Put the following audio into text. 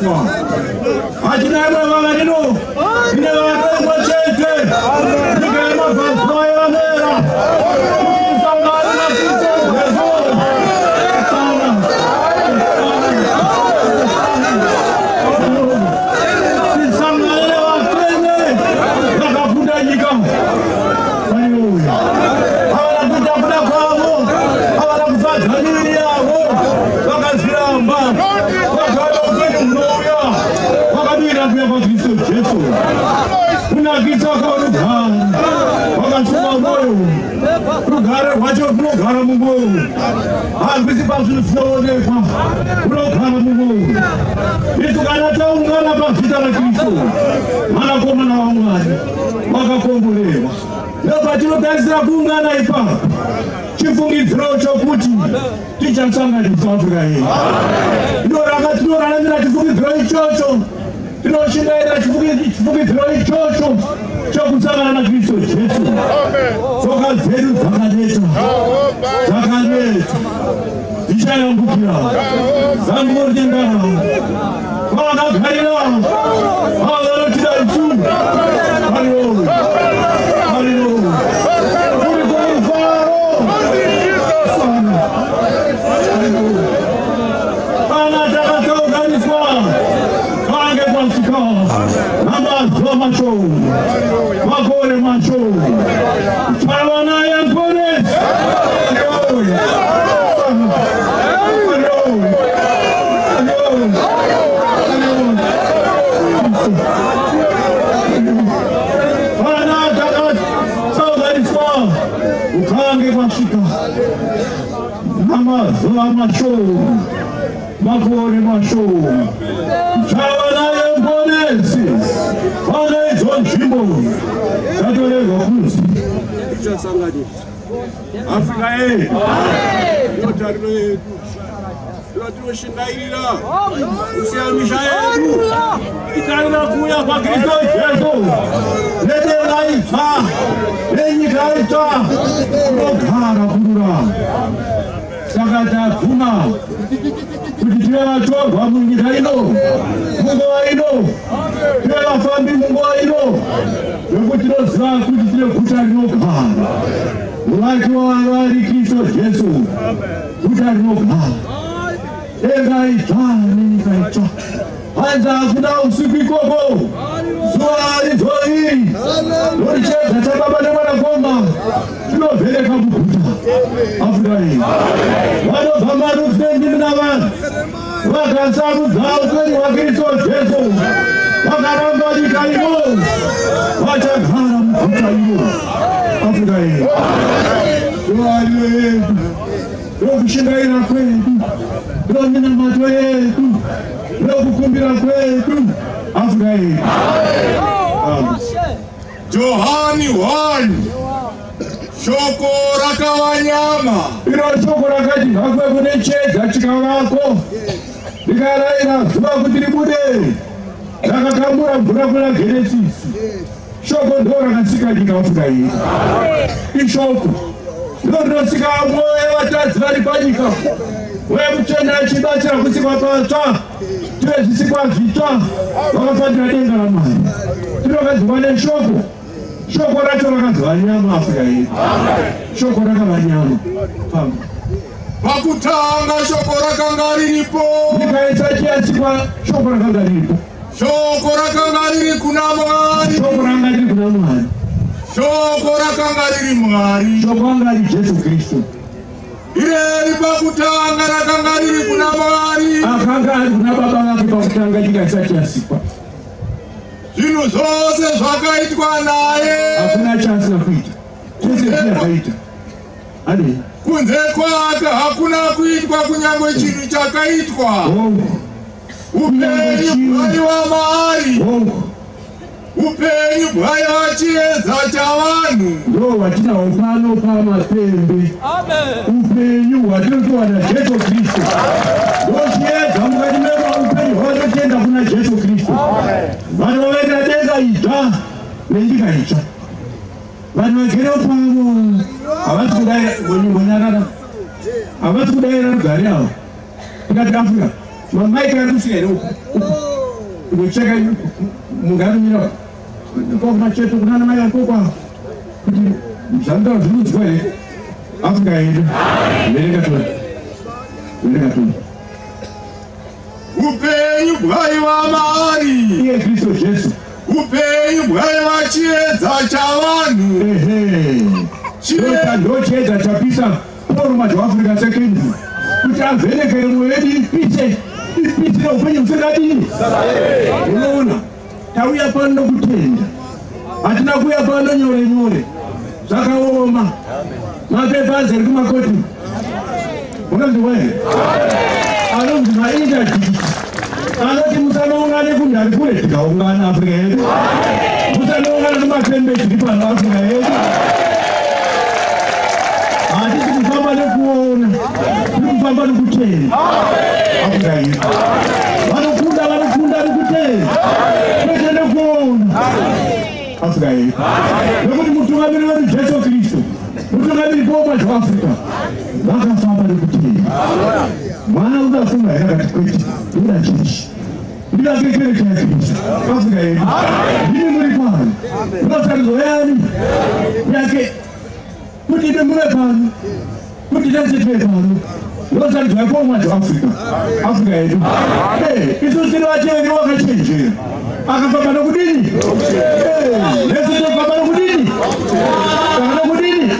Yesu. Hajina baba nino. Ine baba kwa chete. Nika mafaswa ya mera. Sangari na Kristo Yesu. Sangari wa kwene. Nakaputa nyika. Haleluya. Hawana kutafuta kwao. Hawana kufuata nini yao. Wakaziramba. Kwa Kristo Yesu. Unakisa kwa rugara. Wakachuma moyo. Rugara wacho rugara Mungu. Hakuzi pasu flone kwa. Rugara Mungu. Yesu kanata ungana pa vita la Kristo. Mana koma na wangani. Wakakombolewa. Leo patino tazira kuungana ipa. Chifungitiro chokuti tichatsanga ndizvafuka hii. Ndoranga mina chifungitiro ichocho. Tinoshingaira chifungitiro ichocho chokutsangana na Kristo Yesu. Tsoka dzedu dzakaneta. Tichayambukira. Zangoritenga. Kwavakagarira. Vanotida ichu. Haleluya. Haleluya. Macho, magore macho, chawana yampone, ukange mashika, mama zola macho, magore macho, chawana yampone. Jimbo, Katole Gokus, Sangadi, Africa, Yotarme, Yotushindaira, Usia Mishael, Itana Kuya Pakristo, Yesu, Lede Laita, Leni Laita, Rokara Pura, Sagata Puna, Kujitira Chova Mungiraino, Mungoino, Kela Fambi Mungoino, Yokutiro Sa Kujitira Kutarino Kara, Ulaiko Arari Kristo Yesu, Kutarino Kara, Ega Itani Kaita, Hanza Kuda Usipikoko, Suari Zoi, Loriche Zatababa Nemana Goma, Tino Vele Kabukuta, Afrika. Wano Bamaru Fendinavan, Wakasamu Zalkari Wakristo Yesu, Wakaramba Dikaimo, Wachakaram Kutaimo, Afrika. Suari, Rokushindaira Kwetu, Romina Matwetu, Rokukumbira Kwetu, Afrika. Johani 1 Shoko rakawanyama. Iro shoko rakati hakwe kunechedza chikavako. Ndikaraira zuva kuti ribude. Rakakamura mvura kuna Genesis. Shoko ndo rakatsika nyika Afrika iyi. Ishoko ndo rinosika mwoyo vatadzi vari panyika. Wemuchena achibatsira kusikwa patsva. Tive zvisikwa zvitsva. Vakafatira denga raMwari. Tinogadzirwa neshoko. Shoko racho rakazva nyama Afrika yedu. Shoko rakava nyama. Pakutanga shoko rakanga riripo. Nyika isati yasikwa shoko rakanga riripo. Shoko rakanga riri kuna Mwari. Shoko rakanga riri kuna Mwari. Shoko rakanga riri Mwari. Shoko rakanga riri Jesu Kristo. Ireri pakutanga rakanga riri kuna Mwari. Akanga ari kuna baba vake pakutanga nyika isati yasikwa. Zvinhu zvose zvakaitwa naye. Hakuna chasina kuita. Kwese zvakaita. Ade. Kunze kwake hakuna kuitwa kunyangwe chinhu chakaitwa. Upenyu bwaiwa Mwari. Upenyu bwaiwa chiedza chavanhu. Ndo watinahwo pano pamapembe. Upenyu hwatinotowana Jesu Kristu. Ndochiedza mukati meupenyu hwatotienda kuna Jesu Kristu. Vanhu vanoenda denga idzva nenyika itsva. Vanhu vagere pano havasi kudai havasi kudaira rugare avo. Tikati Afrika, mamaika ari kusika here uku. kucheka mungarimira kwa macheto kunana maya kwa kuti mshanda zvinuzwa here Afrika yedu vereka tu upenyu bwaiva mari iye Kristo Jesu upenyu bwaiva chiedza chavanhu ndo chiedza chapisa poruma zveAfrica secondary kuti avhenekere mwoyo yedu ipise upenyu husingadini. Unoona tauya pano kutenda, hatina kuya pano nyore zvakaoma mapepa azere kumakoti unonzwa here anonzi mainterdict anoti musanoungane kunhu ari kure tikaungana Afrika yedu musanoungana nematembe tiri pano Afrika yedu hatisi kufamba nekuona tiri kufamba nekutenda Afrika yedu vanokunda nekutenda kwete nekuona Afrika yedu nekuti mutungamiri wedu Jesu Kristu mutungamiri boma zveAfrica vakafamba nekutenda mwana unafunga here akati kwete uda chechi ndivake kereke yaKristu Afrika yedu ndini muri pano unotariswa yani yake kuti ine muve pano kuti nese tive pano unotariswa boma zveAfrica Afrika yedu isu tiri vateeri wakachenjera akafamba nokudini nese tofamba nokudini akana kudini